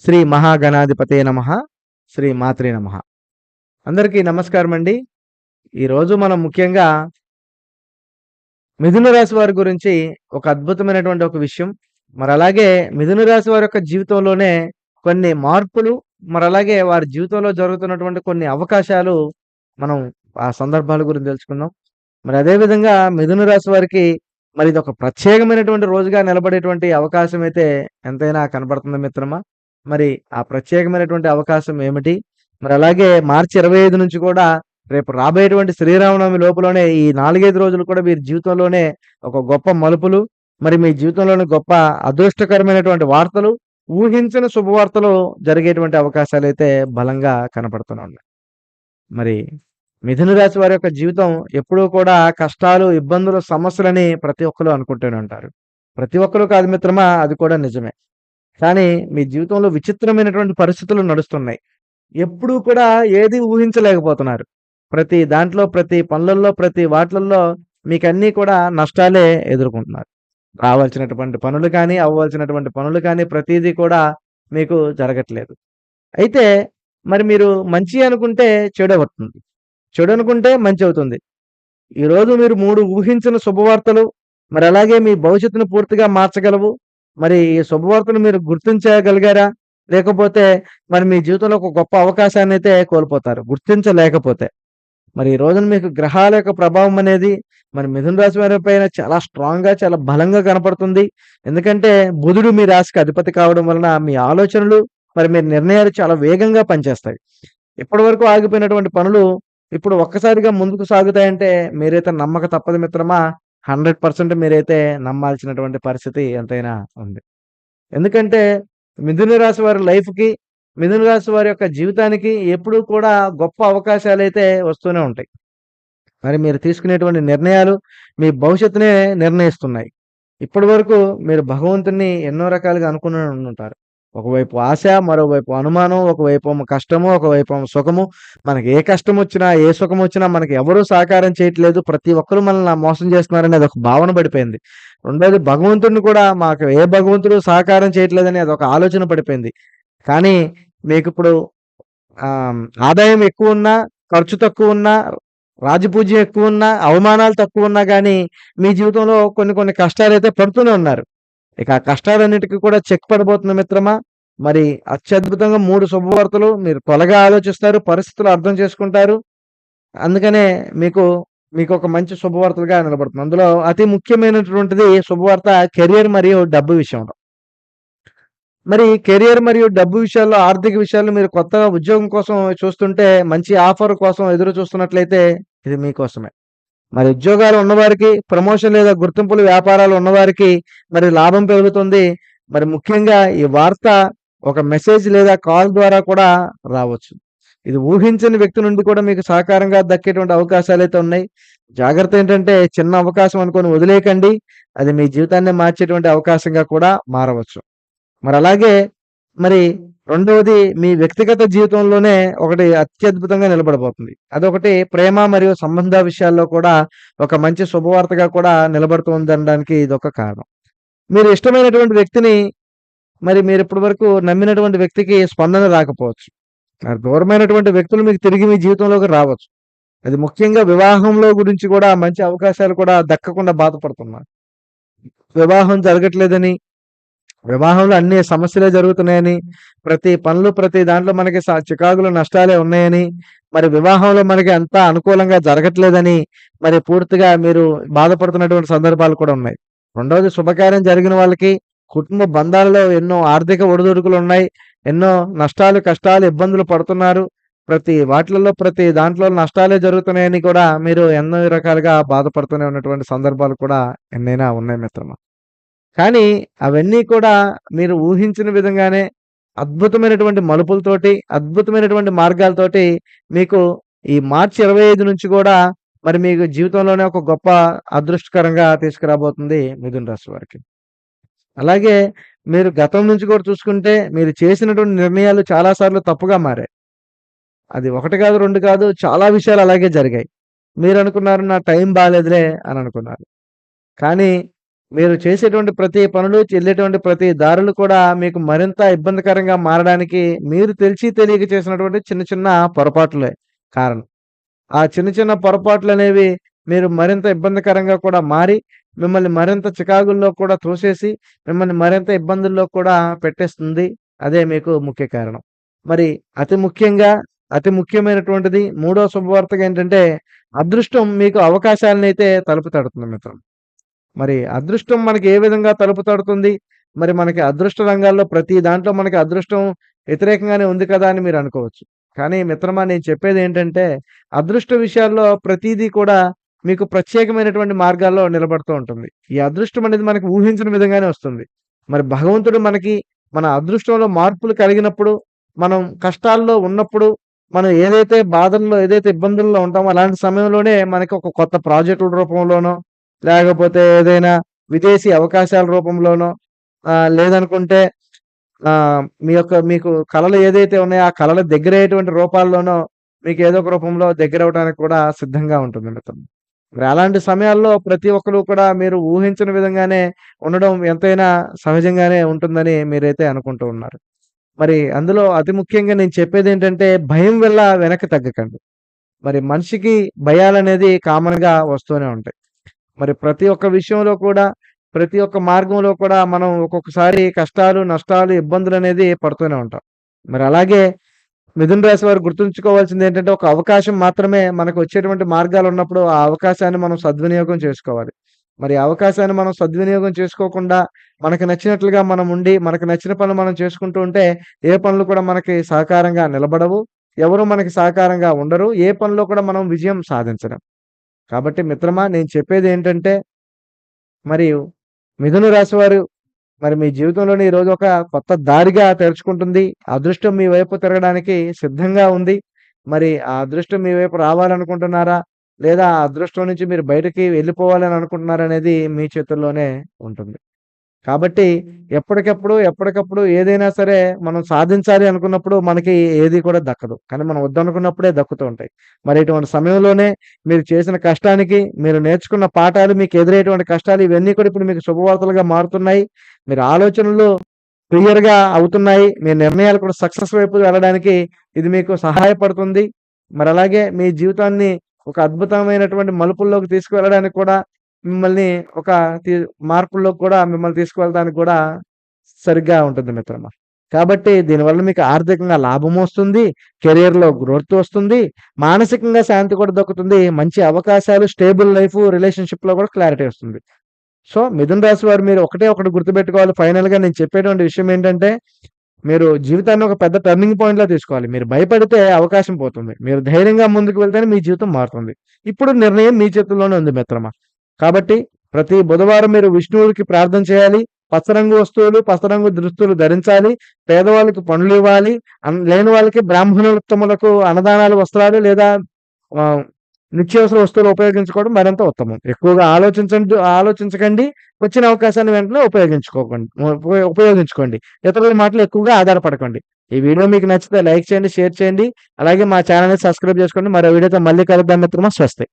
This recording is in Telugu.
శ్రీ మహాగణాధిపతే నమః. శ్రీ మాత్రే నమః. అందరికీ నమస్కారం అండి. ఈరోజు మనం ముఖ్యంగా మిథున రాశి వారి గురించి ఒక అద్భుతమైనటువంటి ఒక విషయం, అలాగే మిథున రాశి వారి యొక్క జీవితంలోనే కొన్ని మార్పులు, అలాగే వారి జీవితంలో జరుగుతున్నటువంటి కొన్ని అవకాశాలు మనం ఆ సందర్భాల గురించి తెలుసుకుందాం. అదే విధంగా మిథున రాశి వారికి ఇదొక ప్రత్యేకమైనటువంటి రోజుగా నిలబడేటువంటి అవకాశం అయితే ఎంతైనా కనబడుతుంది మిత్రమా. ఆ ప్రత్యేకమైనటువంటి అవకాశం ఏమిటి? అలాగే మార్చి 25 నుంచి కూడా రేపు రాబోయేటువంటి శ్రీరామనవమి లోపులోనే ఈ 4, 5 రోజులు కూడా వీరి జీవితంలోనే ఒక గొప్ప మలుపులు, మీ జీవితంలోని గొప్ప అదృష్టకరమైనటువంటి వార్తలు, ఊహించని శుభవార్తలు జరిగేటువంటి అవకాశాలైతే బలంగా కనపడుతున్నాయి. మరి మిథున రాశి వారి యొక్క జీవితం ఎప్పుడూ కూడా కష్టాలు, ఇబ్బందులు, సమస్యలని ప్రతి ఒక్కరు అనుకుంటూనే ఉంటారు. ప్రతి ఒక్కరు కాదు మిత్రమా, అది కూడా నిజమే. కానీ మీ జీవితంలో విచిత్రమైనటువంటి పరిస్థితులు నడుస్తున్నాయి. ఎప్పుడూ కూడా ఏది ఊహించలేకపోతున్నారు. ప్రతి దాంట్లో, ప్రతి పనులల్లో, ప్రతి వాటిలల్లో మీకన్నీ కూడా నష్టాలే ఎదుర్కొంటున్నారు. రావాల్సినటువంటి పనులు కానీ, అవ్వాల్సినటువంటి పనులు కానీ ప్రతీదీ కూడా మీకు జరగట్లేదు. అయితే మీరు మంచి అనుకుంటే చెడవుతుంది. చెడు అనుకుంటే మంచి అవుతుంది. ఈరోజు మీరు 3 ఊహించిన శుభవార్తలు, అలాగే మీ భవిష్యత్తును పూర్తిగా మార్చగలవు. ఈ శుభవార్తను మీరు గుర్తించగలిగారా? లేకపోతే మీ జీవితంలో ఒక గొప్ప అవకాశాన్నయితే కోల్పోతారు గుర్తించలేకపోతే. ఈ రోజున మీకు గ్రహాల యొక్క ప్రభావం అనేది మిథున రాశి వారి పైన చాలా స్ట్రాంగ్‌గా, చాలా బలంగా కనపడుతుంది. ఎందుకంటే బుధుడు మీ రాశికి అధిపతి కావడం వలన మీ ఆలోచనలు, మీ నిర్ణయాలు చాలా వేగంగా పనిచేస్తాయి. ఇప్పటివరకు ఆగిపోయినటువంటి పనులు ఇప్పుడు ఒక్కసారిగా ముందుకు సాగుతాయంటే మీరైతే నమ్మక తప్పదు మిత్రమా. 100% మీరైతే నమ్మాల్సినటువంటి పరిస్థితి ఎంతైనా ఉంది. ఎందుకంటే మిథున రాశి వారి లైఫ్‌కి, మిథున రాశి వారి యొక్క జీవితానికి ఎప్పుడూ కూడా గొప్ప అవకాశాలైతే వస్తూనే ఉంటాయి. మీరు తీసుకునేటువంటి నిర్ణయాలు మీ భవిష్యత్తునే నిర్ణయిస్తున్నాయి. ఇప్పటివరకు మీరు భగవంతుడిని ఎన్నో రకాలుగా అనుకుని ఉండుంటారు. ఒకవైపు ఆశ, మరోవైపు అనుమానం, ఒకవైపేమో కష్టము, ఒకవైపేమో సుఖము. మనకి ఏ కష్టమొచ్చినా, ఏ సుఖమొచ్చినా మనకి ఎవరు సహకారం చేయట్లేదు. ప్రతి ఒక్కరు మనల్ని మోసం చేస్తున్నారనేది ఒక భావన పడిపోయింది. రెండోది భగవంతుడిని కూడా మాకు ఏ భగవంతుడు సహకారం చేయట్లేదని అదొక ఆలోచన పడిపోయింది. కానీ మీకిప్పుడు ఆదాయం ఎక్కువున్నా, ఖర్చు తక్కువున్నా, రాజపూజ్యం ఎక్కువున్నా, అవమానాలు తక్కువున్నా గానీ మీ జీవితంలో కొన్ని కొన్ని కష్టాలైతే పడుతూనే ఉన్నారు. ఇక ఆ కష్టాలన్నిటికి కూడా చెక్ పడబోతుంది మిత్రమా. అత్యద్భుతంగా 3 శుభవార్తలు మీరు త్వరగా ఆలోచిస్తారు, పరిస్థితులు అర్థం చేసుకుంటారు. అందుకనే మీకొక మంచి శుభవార్తలుగా నిలబడుతుంది. అందులో అతి ముఖ్యమైనటువంటిది శుభవార్త కెరియర్ మరియు డబ్బు విషయంలో. కెరియర్ మరియు డబ్బు విషయాల్లో, ఆర్థిక విషయాల్లో మీరు కొత్తగా ఉద్యోగం కోసం చూస్తుంటే, మంచి ఆఫర్ కోసం ఎదురు చూస్తున్నట్లయితే ఇది మీకోసమే. ఉద్యోగాలు ఉన్నవారికి, ప్రమోషన్ లేదా గుర్తింపులు, వ్యాపారాలు ఉన్నవారికి లాభం పెరుగుతుంది. ముఖ్యంగా ఈ వార్త ఒక మెసేజ్ లేదా కాల్ ద్వారా కూడా రావచ్చు. ఇది ఊహించని వ్యక్తి నుండి కూడా మీకు సహకారంగా దక్కేటువంటి అవకాశాలైతే ఉన్నాయి. జాగ్రత్త ఏంటంటే చిన్న అవకాశం అనుకోని వదిలేయకండి. అది మీ జీవితాన్ని మార్చేటువంటి అవకాశంగా కూడా మారవచ్చు. అలాగే రెండవది మీ వ్యక్తిగత జీవితంలోనే ఒకటి అత్యద్భుతంగా నిలబడబోతుంది. అదొకటి ప్రేమ మరియు సంబంధ విషయాల్లో కూడా ఒక మంచి శుభవార్తగా కూడా నిలబడుతుందనడానికి ఇదొక కారణం. మీరు ఇష్టమైనటువంటి వ్యక్తిని మీరు ఇప్పటి వరకు నమ్మినటువంటి వ్యక్తికి స్పందన రాకపోవచ్చు. దూరమైనటువంటి వ్యక్తులు మీకు తిరిగి మీ జీవితంలోకి రావచ్చు. అది ముఖ్యంగా వివాహంలో గురించి కూడా మంచి అవకాశాలు కూడా దక్కకుండా బాధపడుతున్నారు. వివాహం జరగట్లేదని, వివాహంలో అన్ని సమస్యలే జరుగుతున్నాయని, ప్రతి పనులు, ప్రతి దాంట్లో మనకి చికాకులు, నష్టాలే ఉన్నాయని, వివాహంలో మనకి అంతా అనుకూలంగా జరగట్లేదని, పూర్తిగా మీరు బాధపడుతున్నటువంటి సందర్భాలు కూడా ఉన్నాయి. రెండవది శుభకార్యం జరిగిన వాళ్ళకి కుటుంబ బంధాలలో ఎన్నో ఆర్థిక ఒడిదుడుకులున్నాయి. ఎన్నో నష్టాలు, కష్టాలు, ఇబ్బందులు పడుతున్నారు. ప్రతి వాటిలలో, ప్రతి దాంట్లో నష్టాలే జరుగుతున్నాయని కూడా మీరు ఎన్నో రకాలుగా బాధపడుతూనే ఉన్నటువంటి సందర్భాలు కూడా ఎన్నైనా ఉన్నాయి మిత్రమా. కానీ అవన్నీ కూడా మీరు ఊహించిన విధంగానే అద్భుతమైనటువంటి మలుపులతోటి, అద్భుతమైనటువంటి మార్గాలతోటి మీకు ఈ మార్చి 25 నుంచి కూడా మీకు జీవితంలోనే ఒక గొప్ప అదృష్టకరంగా తీసుకురాబోతుంది మిథున రాశి వారికి. అలాగే మీరు గతం నుంచి కూడా చూసుకుంటే మీరు చేసినటువంటి నిర్ణయాలు చాలా సార్లు తప్పుగా మారాయి. అది 1 కాదు, 2 కాదు, చాలా విషయాలు అలాగే జరిగాయి. మీరనుకున్నారు నా టైం బాలేదులే అని అనుకున్నారు. కానీ మీరు చేసేటువంటి ప్రతి పనులు, వెళ్ళేటువంటి ప్రతి దారులు కూడా మీకు మరింత ఇబ్బందికరంగా మారడానికి మీరు తెలిసి తెలియక చేసినటువంటి చిన్న చిన్న పొరపాట్లే కారణం. ఆ చిన్న చిన్న పొరపాట్లనేవి మీరు మరింత ఇబ్బందికరంగా కూడా మారి, మిమ్మల్ని మరింత చికాకుల్లో కూడా తోసేసి, మిమ్మల్ని మరింత ఇబ్బందుల్లో కూడా పెట్టేస్తుంది. అదే మీకు ముఖ్య కారణం. మరి అతి ముఖ్యంగా, అతి ముఖ్యమైనటువంటిది మూడో శుభవార్తగా ఏంటంటే, అదృష్టం మీకు అవకాశాలనైతే తలుపు తడుతుంది మిత్రం. మరి అదృష్టం మనకి ఏ విధంగా తలుపు తడుతుంది? మరి మనకి అదృష్ట రంగాల్లో ప్రతి దాంట్లో మనకి అదృష్టం వ్యతిరేకంగానే ఉంది కదా అని మీరు అనుకోవచ్చు. కానీ మిత్రమా నేను చెప్పేదేంటంటే, అదృష్ట విషయాల్లో ప్రతీదీ కూడా మీకు ప్రత్యేకమైనటువంటి మార్గాల్లో నిలబడుతూ ఉంటుంది. ఈ అదృష్టం అనేది మనకు ఊహించని విధంగానే వస్తుంది. మరి భగవంతుడు మనకి మన అదృష్టంలో మార్పులు కలిగినప్పుడు, మనం కష్టాల్లో ఉన్నప్పుడు, మనం ఏదైతే బాధల్లో, ఏదైతే ఇబ్బందుల్లో ఉంటామో అలాంటి సమయంలోనే మనకి ఒక కొత్త ప్రాజెక్టుల రూపంలోనో, లేకపోతే ఏదైనా విదేశీ అవకాశాల రూపంలోనో, లేదనుకుంటే మీకు కలలు ఏదైతే ఉన్నాయో, ఆ కలలు దగ్గరయ్యేటువంటి రూపాల్లోనో మీకు ఏదో ఒక రూపంలో దగ్గరవ్వడానికి కూడా సిద్ధంగా ఉంటుంది మిత్రం. మరి అలాంటి సమయాల్లో ప్రతి ఒక్కరు కూడా మీరు ఊహించని విధంగానే ఉండడం ఎంతైనా సహజంగానే ఉంటుందని మీరైతే అనుకుంటూ ఉన్నారు. మరి అందులో అతి ముఖ్యంగా నేను చెప్పేదేంటంటే, భయం వల్ల వెనక్కి తగ్గకండి. మరి మనిషికి భయాలనేది కామన్‌గా వస్తూనే ఉంటాయి. మరి ప్రతి ఒక్క విషయంలో కూడా, ప్రతి ఒక్క మార్గంలో కూడా మనం ఒక్కొక్కసారి కష్టాలు, నష్టాలు, ఇబ్బందులనేది పడుతూనే ఉంటాం. మరి అలాగే మిథున రాశి వారు గుర్తుంచుకోవాల్సిందేంటంటే, ఒక అవకాశం మాత్రమే మనకు వచ్చేటువంటి మార్గాలున్నప్పుడు, ఆ అవకాశాన్ని మనం సద్వినియోగం చేసుకోవాలి. మరి ఆ అవకాశాన్ని మనం సద్వినియోగం చేసుకోకుండా, మనకు నచ్చినట్లుగా మనం ఉండి, మనకు నచ్చిన పనులు మనం చేసుకుంటూ ఉంటే, ఏ పనులు కూడా మనకి సహకారంగా నిలబడవు. ఎవరు మనకి సహకారంగా ఉండరు. ఏ పనిలో కూడా మనం విజయం సాధించలేం. కాబట్టి మిత్రమా నేను చెప్పేదేంటంటే, మరియు మిథున రాశి వారు మరి మీ జీవితంలోని ఈరోజు ఒక కొత్త దారిగా తెరుచుకుంటుంది. అదృష్టం మీ వైపు తిరగడానికి సిద్ధంగా ఉంది. మరి ఆ అదృష్టం మీ వైపు రావాలనుకుంటున్నారా? లేదా ఆ అదృష్టం నుంచి మీరు బయటకి వెళ్ళిపోవాలని అనుకుంటున్నారనేది మీ చేతుల్లోనే ఉంటుంది. కాబట్టి ఎప్పటికప్పుడు ఏదైనా సరే మనం సాధించాలి అనుకున్నప్పుడు మనకి ఏది కూడా దక్కదు. కానీ మనం వద్దనుకున్నప్పుడే దక్కుతూ ఉంటాయి. మరి ఇటువంటి సమయంలోనే మీరు చేసిన కష్టానికి, మీరు నేర్చుకున్న పాఠాలు, మీకు ఎదురయ్యేటువంటి కష్టాలు ఇవన్నీ కూడా ఇప్పుడు మీకు శుభవార్తలుగా మారుతున్నాయి. మీరు ఆలోచనలు క్లియర్‌గా అవుతున్నాయి. మీ నిర్ణయాలు కూడా సక్సెస్ వైపు వెళ్ళడానికి ఇది మీకు సహాయపడుతుంది. మరి అలాగే మీ జీవితాన్ని ఒక అద్భుతమైనటువంటి మలుపుల్లోకి తీసుకువెళ్ళడానికి కూడా మిమ్మల్ని ఒక తి మార్పుల్లోకి కూడా మిమ్మల్ని తీసుకువెళ్ళడానికి కూడా సరిగ్గా ఉంటుంది మిత్రమా. కాబట్టి దీనివల్ల మీకు ఆర్థికంగా లాభమొస్తుంది. కెరియర్‌లో గ్రోత్ వస్తుంది. మానసికంగా శాంతి కూడా దక్కుతుంది. మంచి అవకాశాలు, స్టేబుల్ లైఫ్, రిలేషన్‌షిప్‌లో కూడా క్లారిటీ వస్తుంది. సో, మిథున రాశి వారు మీరు ఒకటే ఒకటి గుర్తుపెట్టుకోవాలి. ఫైనల్‌గా నేను చెప్పేటువంటి విషయం ఏంటంటే, మీరు జీవితాన్ని ఒక పెద్ద టర్నింగ్ పాయింట్‌లా తీసుకోవాలి. మీరు భయపడితే అవకాశం పోతుంది. మీరు ధైర్యంగా ముందుకు వెళ్తేనే మీ జీవితం మారుతుంది. ఇప్పుడు నిర్ణయం మీ చేతుల్లోనే ఉంది మిత్రమా. కాబట్టి ప్రతి బుధవారం మీరు విష్ణువుడికి ప్రార్థన చేయాలి. పచ్చరంగు వస్తువులు, పచ్చరంగు దుస్తులు ధరించాలి. పేదవాళ్ళకి పనులివ్వాలి. లేని వాళ్ళకి బ్రాహ్మణోత్తములకు అన్నదానాలు, వస్త్రాలు లేదా ఆహ్, నిత్యావసర వస్తువులు ఉపయోగించుకోవడం మరింత ఉత్తమం. ఎక్కువగా ఆలోచించకండి. వచ్చిన అవకాశాన్ని వెంటనే ఉపయోగించుకోండి. ఇతరుల మాటలు ఎక్కువగా ఆధారపడకండి. ఈ వీడియో మీకు నచ్చితే లైక్ చేయండి, షేర్ చేయండి. అలాగే మా ఛానెల్‌ని సబ్స్క్రైబ్ చేసుకోండి. మరో వీడియోతో మళ్ళీ కలుద్దాం మిత్రమా. స్వస్తి.